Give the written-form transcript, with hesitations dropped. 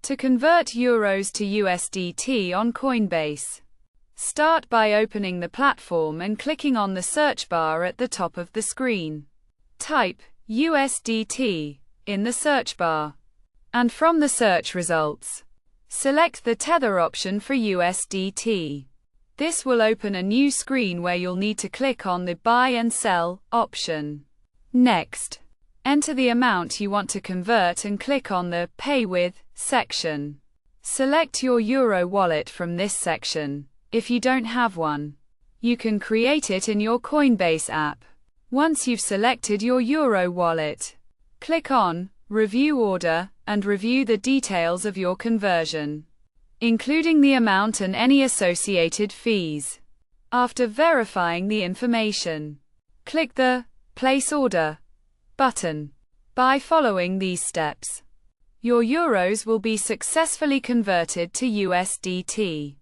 To convert euros to USDT on Coinbase, start by opening the platform and clicking on the search bar at the top of the screen. Type USDT in the search bar, and from the search results, select the Tether option for USDT. This will open a new screen where you'll need to click on the Buy and Sell option. Next, enter the amount you want to convert and click on the Pay With section. Select your Euro wallet from this section. If you don't have one, you can create it in your Coinbase app. Once you've selected your Euro wallet, click on Review Order and review the details of your conversion, including the amount and any associated fees. After verifying the information, click the Place Order button. By following these steps, your euros will be successfully converted to USDT.